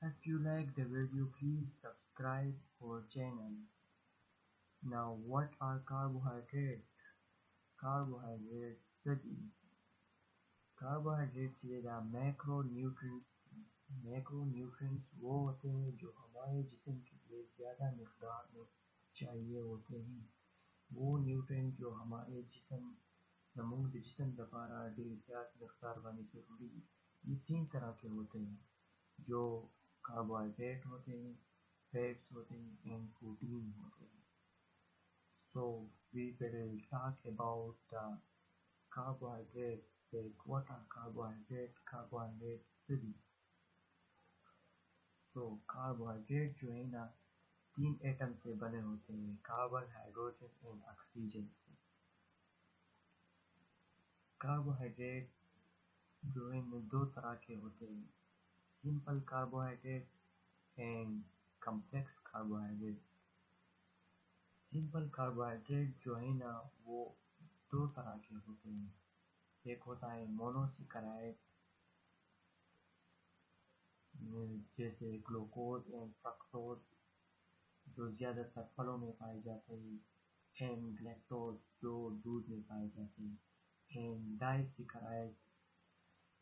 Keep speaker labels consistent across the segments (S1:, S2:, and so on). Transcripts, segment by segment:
S1: If you like the video, please subscribe our channel. Now, what are carbohydrates? Carbohydrates study. Carbohydrates are the macronutrients. Macronutrients वो होते हैं जो हमारे जिस्म के लिए ज़्यादा मिक़दार में चाहिए होते हैं। वो न्यूट्रिएंट जो हमारे जिस्म नमूद जिस्म दोबारा ज़्यादा मिक़दार वाली ज़रूरी ये 3 तरह के होते हैं जो कार्बोहाइड्रेट होते हैं, फैट्स होते हैं एंड प्रोटीन होते हैं। So we will talk about the carbohydrates, like what are carbohydrates, carbohydrate study। तो कार्बोहाइड्रेट जो है ना 3 एटम से बने होते हैं, कार्बन, हाइड्रोजन एंड ऑक्सीजन से। कार्बोहाइड्रेट जो है ना 2 तरह के होते हैं, simple carbohydrate and complex carbohydrate. Simple carbohydrate जो है ना वो 2 तरह के होते हैं, एक होता है मोनोसेकेराइड जैसे ग्लूकोज एंड फ्रक्टोज जो ज़्यादातर फलों में पाए जाते हैं, एंड लैक्टोज जो दूध में पाए जाते हैं, एंड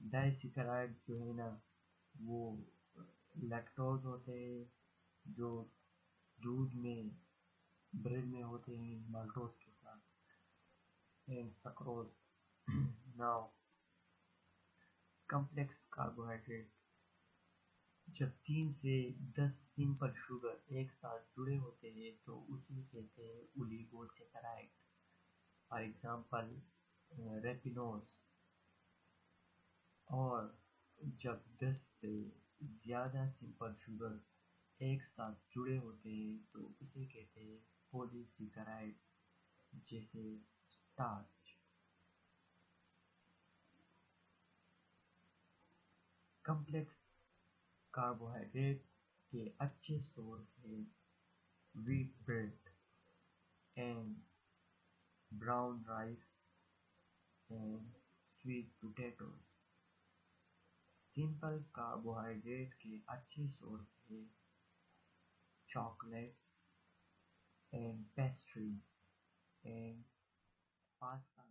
S1: डाइसेकेराइड जो है ना वो लैक्टोज होते हैं जो दूध में ब्रेड में होते हैं माल्टोज के साथ, and sucrose. Now complex carbohydrate जब 3 से 10 सिंपल शुगर एक साथ जुड़े होते हैं तो उसे कहते हैं ओलिगोसेकेराइड। For example रेपिनोज। और जब 10 से ज़्यादा सिंपल शुगर एक साथ जुड़े होते हैं तो उसे कहते हैं पॉलीसेकेराइड जैसे स्टार्च। कॉम्प्लेक्स कार्बोहाइड्रेट के अच्छे सोर्स हैं wheat bread and brown rice and sweet potatoes. Simple carbohydrate के अच्छे सोर्स हैं chocolate and pastry and pasta.